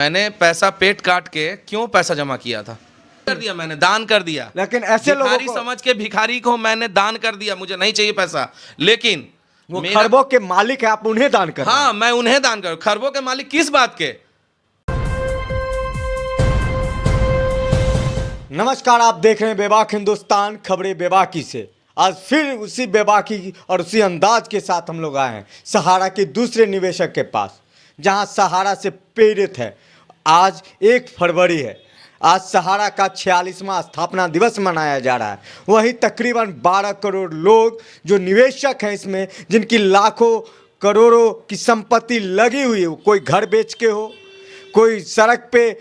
मैंने पैसा पेट काट के क्यों पैसा जमा किया था? कर दिया, मैंने दान कर दिया। लेकिन ऐसे लोगों भिखारी को समझ के भिखारी को मैंने दान कर दिया, मुझे नहीं चाहिए पैसा, लेकिन वो खरबों के मालिक है, आप उन्हें दान कर रहे हैं। हाँ, मैं उन्हें दान कर। खरबों के मालिक किस बात के? नमस्कार, आप देख रहे हैं बेबाक हिंदुस्तान, खबरें बेबाकी से। आज फिर उसी बेबाकी और उसी अंदाज के साथ हम लोग आए हैं सहारा के दूसरे निवेशक के पास, जहां सहारा से प्रेरित है। आज 1 फरवरी है। आज सहारा का 46वां स्थापना दिवस मनाया जा रहा है। वहीं तकरीबन 12 करोड़ लोग जो निवेशक हैं इसमें, जिनकी लाखों करोड़ों की संपत्ति लगी हुई है, कोई घर बेच के हो, कोई सड़क पे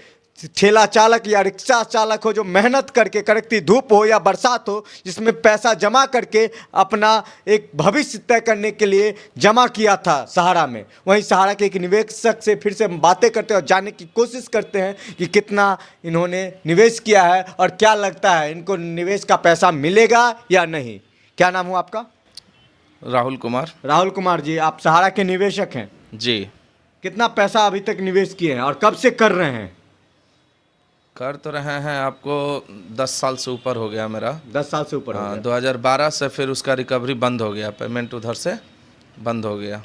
ठेला चालक या रिक्शा चालक हो जो मेहनत करके, कड़कती धूप हो या बरसात हो, जिसमें पैसा जमा करके अपना एक भविष्य तय करने के लिए जमा किया था सहारा में। वहीं सहारा के एक निवेशक से फिर से हम बातें करते हैं और जानने की कोशिश करते हैं कि कितना इन्होंने निवेश किया है और क्या लगता है इनको निवेश का पैसा मिलेगा या नहीं। क्या नाम हुआ आपका? राहुल कुमार। राहुल कुमार जी, आप सहारा के निवेशक हैं जी। कितना पैसा अभी तक निवेश किए हैं और कब से कर रहे हैं? कर तो रहे हैं, आपको 10 साल से ऊपर हो गया मेरा। 10 साल से ऊपर हो हाँ, गया। 2012 से फिर उसका रिकवरी बंद हो गया, पेमेंट उधर से बंद हो गया।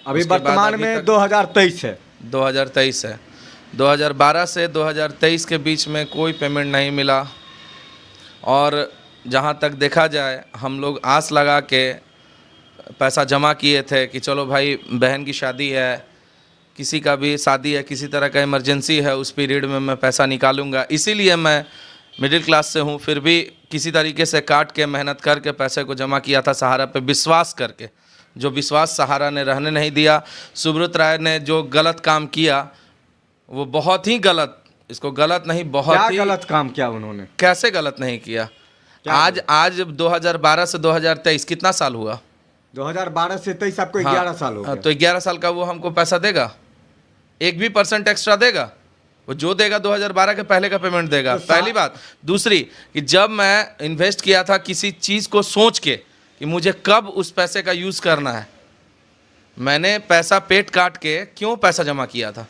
अभी उसके बाद वर्तमान अभी में तक 2023 है। 2023 है। 2012 से 2023 के बीच में कोई पेमेंट नहीं मिला। और जहाँ तक देखा जाए, हम लोग आस लगा के पैसा जमा किए थे कि चलो भाई, बहन की शादी है, किसी का भी शादी है, किसी तरह का इमरजेंसी है, उस पीरियड में मैं पैसा निकालूंगा। इसीलिए मैं मिडिल क्लास से हूँ, फिर भी किसी तरीके से काट के मेहनत करके पैसे को जमा किया था सहारा पे विश्वास करके। जो विश्वास सहारा ने रहने नहीं दिया। सुब्रत राय ने जो गलत काम किया वो बहुत ही गलत, इसको गलत नहीं, बहुत क्या ही गलत काम किया उन्होंने? कैसे गलत नहीं किया? आज 2012 से 2023 कितना साल हुआ? 2012 से 23 आपको 11 साल हो गया। तो 11 साल का वो हमको पैसा देगा? 1 भी % एक्स्ट्रा देगा? वो जो देगा 2012 के पहले का पेमेंट देगा। तो पहली बात। दूसरी कि जब मैं इन्वेस्ट किया था किसी चीज़ को सोच के कि मुझे कब उस पैसे का यूज़ करना है, मैंने पैसा पेट काट के क्यों पैसा जमा किया था?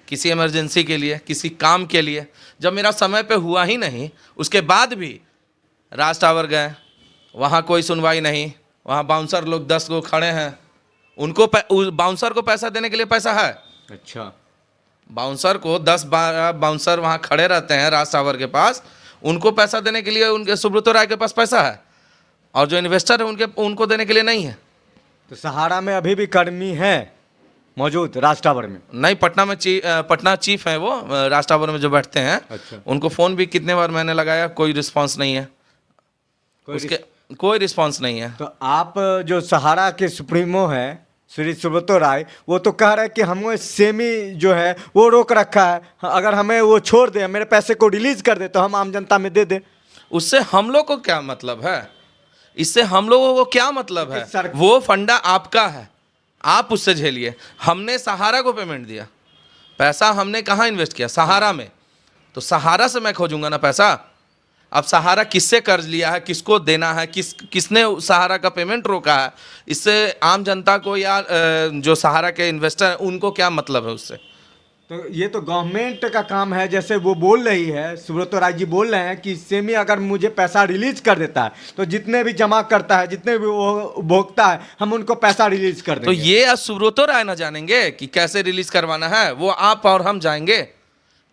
किसी इमरजेंसी के लिए, किसी काम के लिए। जब मेरा समय पे हुआ ही नहीं, उसके बाद भी राज टावर गए, वहाँ कोई सुनवाई नहीं। वहाँ बाउंसर लोग 10 गो खड़े हैं, उनको बाउंसर को पैसा देने के लिए पैसा है? अच्छा, बाउंसर को 10-12 बाउंसर वहाँ खड़े रहते हैं राज टावर के पास, उनको पैसा देने के लिए उनके सुब्रत राय के पास पैसा है, और जो इन्वेस्टर है उनको देने के लिए नहीं है। तो सहारा में अभी भी कर्मी है मौजूद राज टावर में? नहीं, पटना चीफ है वो, राज टावर में जो बैठते हैं। अच्छा। उनको फ़ोन भी कितने बार मैंने लगाया, कोई रिस्पांस नहीं है। कोई रिस्पांस नहीं है। तो आप जो सहारा के सुप्रीमो हैं श्री सुब्रत राय, वो तो कह रहे हैं कि हमें सेमी जो है वो रोक रखा है, अगर हमें वो छोड़ दे, मेरे पैसे को रिलीज कर दे तो हम आम जनता में दे दे। उससे हम लोग को क्या मतलब है? इससे हम लोगों को क्या मतलब है? वो फंडा आपका है, आप उससे झेलिए। हमने सहारा को पेमेंट दिया, पैसा हमने कहाँ इन्वेस्ट किया? सहारा में। तो सहारा से मैं खोजूंगा ना पैसा। अब सहारा किससे कर्ज लिया है, किसको देना है, किसने सहारा का पेमेंट रोका है, इससे आम जनता को या जो सहारा के इन्वेस्टर हैं उनको क्या मतलब है उससे? तो ये तो गवर्नमेंट का काम है। जैसे वो बोल रही है, सुब्रत राय जी बोल रहे हैं कि सेमी अगर मुझे पैसा रिलीज कर देता है तो जितने भी जमा करता है, जितने भी वो भोगता है, हम उनको पैसा रिलीज कर देंगे। तो ये आज सुब्रत राय ना जानेंगे कि कैसे रिलीज करवाना है? वो आप और हम जाएंगे,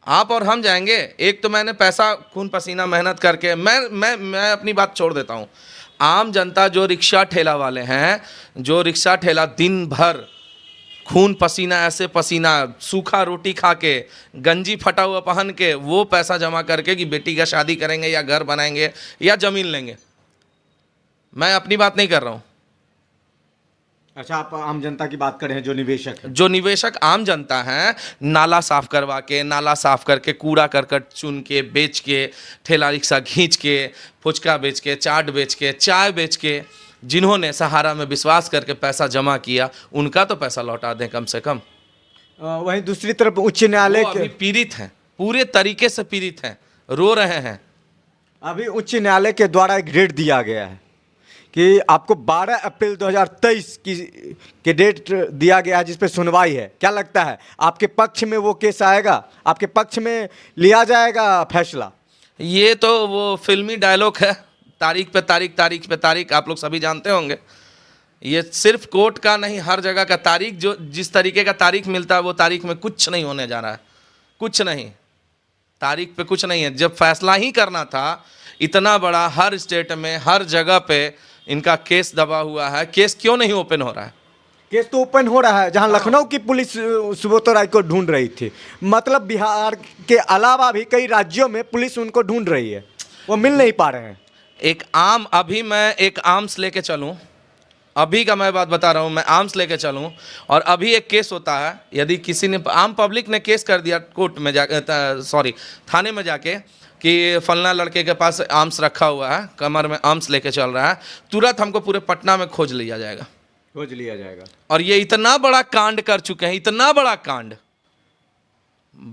आप और हम जाएंगे। एक तो मैंने पैसा खून पसीना मेहनत करके, मैं अपनी बात छोड़ देता हूँ। आम जनता जो रिक्शा ठेला वाले हैं, जो रिक्शा ठेला दिन भर खून पसीना, ऐसे पसीना, सूखा रोटी खा के, गंजी फटा हुआ पहन के, वो पैसा जमा करके कि बेटी का शादी करेंगे या घर बनाएंगे या ज़मीन लेंगे। मैं अपनी बात नहीं कर रहा हूँ। अच्छा, आप आम जनता की बात करें, जो निवेशक है। जो निवेशक आम जनता हैं, नाला साफ करवा के, नाला साफ करके, कूड़ा करकट चुन के, बेच के, ठेला रिक्शा खींच के, फुचका बेच के, चाट बेच के, चाय बेच के, जिन्होंने सहारा में विश्वास करके पैसा जमा किया, उनका तो पैसा लौटा दें कम से कम। वहीं दूसरी तरफ उच्च न्यायालय अभी पीड़ित हैं, पूरे तरीके से पीड़ित हैं, रो रहे हैं। अभी उच्च न्यायालय के द्वारा एक रेट दिया गया है कि आपको 12 अप्रैल 2023 के डेट दिया गया है जिस पे सुनवाई है। क्या लगता है आपके पक्ष में वो केस आएगा, आपके पक्ष में लिया जाएगा फैसला? ये तो वो फिल्मी डायलॉग है, तारीख पे तारीख, तारीख पे तारीख, आप लोग सभी जानते होंगे। ये सिर्फ कोर्ट का नहीं, हर जगह का तारीख, जो जिस तरीके का तारीख मिलता है वो तारीख में कुछ नहीं होने जा रहा है, कुछ नहीं, तारीख पे कुछ नहीं है। जब फैसला ही करना था, इतना बड़ा हर स्टेट में हर जगह पे इनका केस दबा हुआ है, केस क्यों नहीं ओपन हो रहा है? केस तो ओपन हो रहा है, जहां लखनऊ की पुलिस सुब्रत राय को ढूंढ रही थी, मतलब बिहार के अलावा भी कई राज्यों में पुलिस उनको ढूंढ रही है, वो मिल नहीं पा रहे हैं। अभी मैं एक आर्म्स लेके चलूं, अभी का मैं बात बता रहा हूं, मैं आर्म्स लेके चलूं और अभी एक केस होता है, यदि किसी ने, आम पब्लिक ने केस कर दिया कोर्ट में जाके, थाने में जाके कि फलना लड़के के पास आर्म्स रखा हुआ है, कमर में आर्म्स लेके चल रहा है, तुरंत हमको पूरे पटना में खोज लिया जाएगा। और ये इतना बड़ा कांड कर चुके हैं, इतना बड़ा कांड,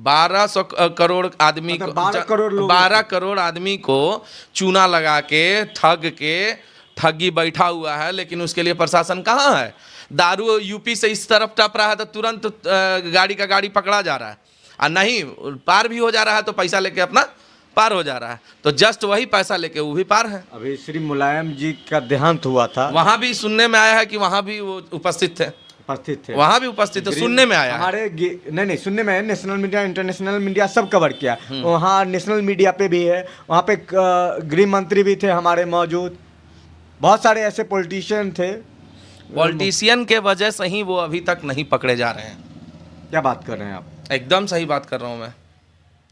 1200 करोड़ आदमी को, 12 करोड़ आदमी को चूना लगा के ठग के, ठगी बैठा हुआ है, लेकिन उसके लिए प्रशासन कहाँ है? दारू यूपी से इस तरफ टप रहा है तो तुरंत गाड़ी का गाड़ी पकड़ा जा रहा है, और नहीं पार भी हो जा रहा है तो पैसा लेके अपना पार हो जा रहा है, तो जस्ट वही पैसा लेके वो भी पार है। अभी श्री मुलायम जी का देहांत हुआ था, वहां भी सुनने में आया है कि वहां भी वो उपस्थित थे, वहां भी उपस्थित थे, सुनने में आया हमारे नहीं सुनने में, नेशनल मीडिया इंटरनेशनल मीडिया सब कवर किया, वहाँ नेशनल मीडिया पे भी है, वहाँ पे गृह मंत्री भी थे हमारे मौजूद, बहुत सारे ऐसे पॉलिटिशियन थे। पॉलिटिशियन के वजह से ही वो अभी तक नहीं पकड़े जा रहे हैं। क्या बात कर रहे हैं आप? एकदम सही बात कर रहा हूँ मैं,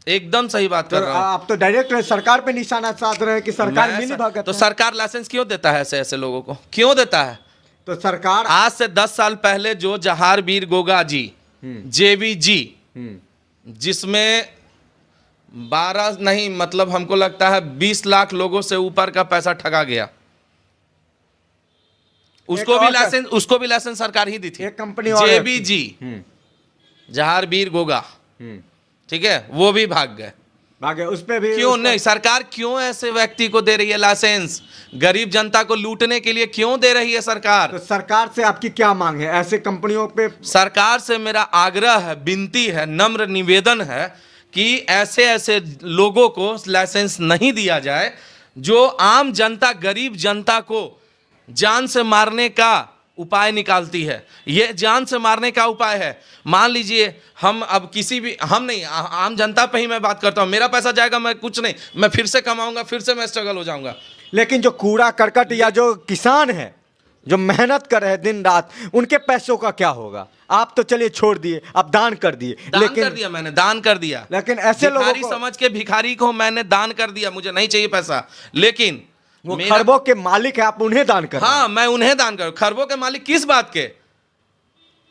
एकदम सही बात कर रहा हूँ। आप तो डायरेक्ट सरकार पे निशाना साध रहे हैं कि सरकार मिली भगत तो सरकार लाइसेंस क्यों देता है ऐसे ऐसे लोगों को, क्यों देता है? तो सरकार आज से 10 साल पहले जो जहारवीर गोगा जी, जेवी जी, जिसमें 12 नहीं, मतलब हमको लगता है 20 लाख लोगों से ऊपर का पैसा ठगा गया, उसको भी लाइसेंस सरकार ही दी थी। एक कंपनी जेबी जी, जहारवीर गोगा, ठीक है, वो भी भाग गए। उस पे भी क्यों नहीं? सरकार क्यों ऐसे व्यक्ति को दे रही है लाइसेंस? गरीब जनता को लूटने के लिए क्यों दे रही है सरकार? तो सरकार से आपकी क्या मांग है ऐसे कंपनियों पे? सरकार से मेरा आग्रह है, विनती है, नम्र निवेदन है कि ऐसे ऐसे लोगों को लाइसेंस नहीं दिया जाए जो आम जनता, गरीब जनता को जान से मारने का उपाय निकालती है। ये जान से मारने का उपाय है। मान लीजिए हम अब किसी भी, हम नहीं, आम जनता पे ही मैं बात करता हूँ, मेरा पैसा जाएगा, मैं कुछ नहीं, मैं फिर से कमाऊंगा, फिर से मैं स्ट्रगल हो जाऊंगा। लेकिन जो कूड़ा करकट या जो किसान है, जो मेहनत कर रहे हैं दिन रात, उनके पैसों का क्या होगा? आप तो चलिए छोड़ दिए, आप दान कर दिए, लेकिन कर दिया, मैंने दान कर दिया, लेकिन ऐसे लोगों को समझ के भिखारी को मैंने दान कर दिया, मुझे नहीं चाहिए पैसा, लेकिन वो खरबों के मालिक है, आप उन्हें दान कर। हाँ, मैं उन्हें दान करूं। खरबों के मालिक किस बात के,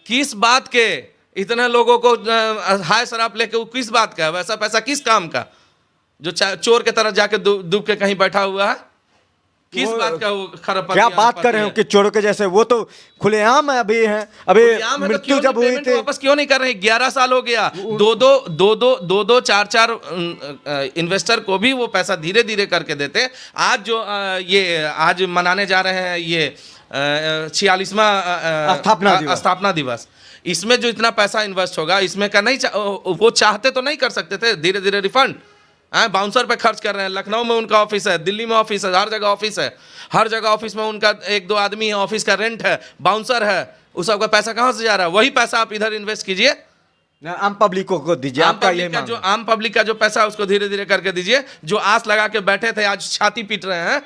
किस बात के? इतने लोगों को हाय शराब लेके किस बात का? वैसा पैसा किस काम का जो चोर के तरह जाके डूब के कहीं बैठा हुआ है? किस बात का वो खरब? क्या बात कर रहे हो कि चोरों के जैसे? वो तो खुलेआम है, अभी है, अभी मृत्यु जब हुई थी वापस क्यों नहीं कर रहे? 11 साल हो गया, दो 4 इन्वेस्टर को भी वो पैसा धीरे धीरे करके देते। आज जो ये आज मनाने जा रहे हैं ये 46वां स्थापना दिवस, इसमें जो इतना पैसा इन्वेस्ट होगा, इसमें का नहीं वो चाहते तो नहीं कर सकते थे? धीरे धीरे रिफंड बाउंसर पे खर्च कर रहे हैं। लखनऊ में उनका ऑफिस है, दिल्ली में ऑफिस है, हर जगह ऑफिस है, हर जगह ऑफिस में उनका 1-2 आदमी है, ऑफिस का रेंट है, बाउंसर है, उस सबका पैसा कहाँ से जा रहा है? वही पैसा आप इधर इन्वेस्ट कीजिए, आम पब्लिकों को दीजिए। आम पब्लिक का जो पैसा है उसको धीरे धीरे करके दीजिए। जो आस लगा के बैठे थे आज छाती पीट रहे हैं,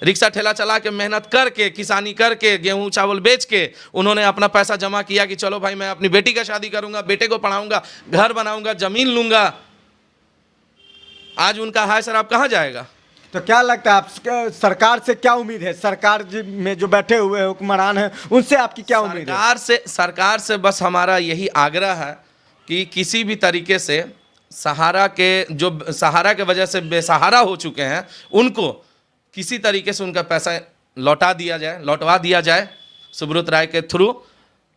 रिक्शा ठेला चला के मेहनत करके, किसानी करके, गेहूं चावल बेच के उन्होंने अपना पैसा जमा किया कि चलो भाई मैं अपनी बेटी का शादी करूंगा, बेटे को पढ़ाऊंगा, घर बनाऊंगा, जमीन लूंगा, आज उनका हाय शराब कहाँ जाएगा? तो क्या लगता है आप, सरकार से क्या उम्मीद है? सरकार में जो बैठे हुए हुक्मरान हैं उनसे आपकी क्या उम्मीद है? सरकार से बस हमारा यही आग्रह है कि किसी भी तरीके से सहारा के वजह से बेसहारा हो चुके हैं, उनको किसी तरीके से उनका पैसा लौटवा दिया जाए सुब्रत राय के थ्रू।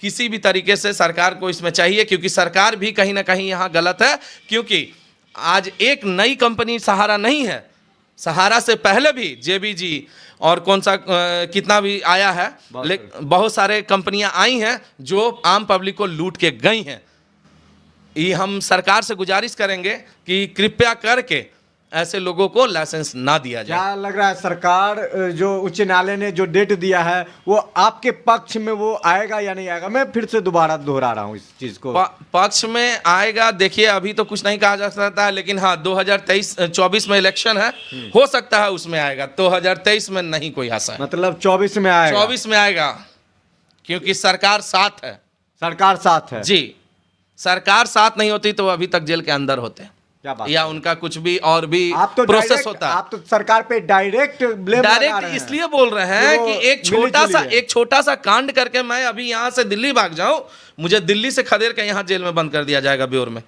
किसी भी तरीके से सरकार को इसमें चाहिए, क्योंकि सरकार भी कहीं ना कहीं यहाँ गलत है, क्योंकि आज एक नई कंपनी सहारा नहीं है, सहारा से पहले भी जेबीजी और कौन सा कितना भी आया है, बहुत सारे कंपनियां आई हैं जो आम पब्लिक को लूट के गई हैं। ये हम सरकार से गुजारिश करेंगे कि कृपया करके ऐसे लोगों को लाइसेंस ना दिया जाए। क्या लग रहा है सरकार जो उच्च न्यायालय ने जो डेट दिया है वो आपके पक्ष में वो आएगा या नहीं आएगा? मैं फिर से दोबारा दोहरा रहा हूँ इस चीज को। पक्ष में आएगा, देखिए अभी तो कुछ नहीं कहा जा सकता है, लेकिन हाँ 2024 में इलेक्शन है, हो सकता है उसमें आएगा। 2023 में नहीं कोई आशा है। मतलब 24 में आएगा? 24 में आएगा, क्योंकि सरकार साथ है। सरकार साथ है जी, सरकार साथ नहीं होती तो अभी तक जेल के अंदर होते, क्या बात या उनका कुछ भी और भी आप तो प्रोसेस होता। आप तो सरकार पे डायरेक्ट ब्लेम लगा रहे हैं। इसलिए बोल रहे हैं कि एक छोटा सा कांड करके मैं अभी यहाँ से दिल्ली भाग जाऊं, मुझे दिल्ली से खदेड़ के यहाँ जेल में बंद कर दिया जाएगा ब्योर में।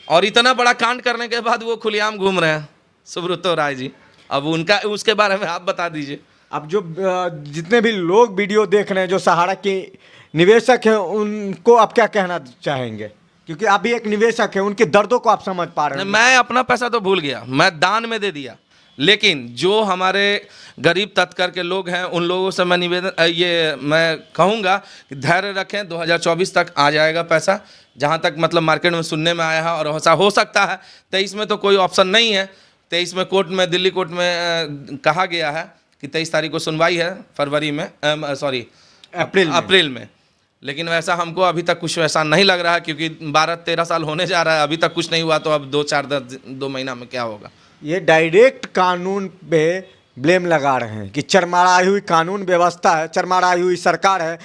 और इतना बड़ा कांड करने के बाद वो खुलेआम घूम रहे हैं सुब्रतो राय जी। अब उनका उसके बारे में आप बता दीजिए। अब जो जितने भी लोग वीडियो देख रहे हैं जो सहारा के निवेशक हैं, उनको आप क्या कहना चाहेंगे? क्योंकि आप भी एक निवेशक है, उनके दर्दों को आप समझ पा रहे हैं। मैं अपना पैसा तो भूल गया, मैं दान में दे दिया, लेकिन जो हमारे गरीब तबकर के लोग हैं उन लोगों से मैं मैं कहूँगा कि धैर्य रखें। 2024 तक आ जाएगा पैसा, जहाँ तक मतलब मार्केट में सुनने में आया है, और ऐसा हो सकता है 23 में तो कोई ऑप्शन नहीं है। 23 में कोर्ट में, दिल्ली कोर्ट में कहा गया है कि 23 तारीख को सुनवाई है, फरवरी में, अप्रैल में। लेकिन वैसा हमको अभी तक कुछ वैसा नहीं लग रहा है, क्योंकि 12-13 साल होने जा रहा है, अभी तक कुछ नहीं हुआ, तो अब 2 महीना में क्या होगा? ये डायरेक्ट कानून पे ब्लेम लगा रहे हैं कि चरमराई हुई कानून व्यवस्था है, चरमराई हुई सरकार है,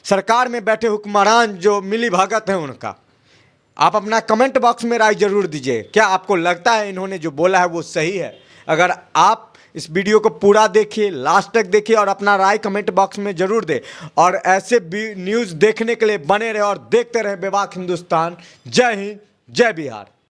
सरकार में बैठे हुक्मरान जो मिली भगत है उनका। आप अपना कमेंट बॉक्स में राय जरूर दीजिए, क्या आपको लगता है इन्होंने जो बोला है वो सही है? अगर आप इस वीडियो को पूरा देखिए, लास्ट तक देखिए और अपना राय कमेंट बॉक्स में जरूर दें। और ऐसे न्यूज़ देखने के लिए बने रहे और देखते रहे बेबाक हिंदुस्तान। जय हिंद, जय बिहार।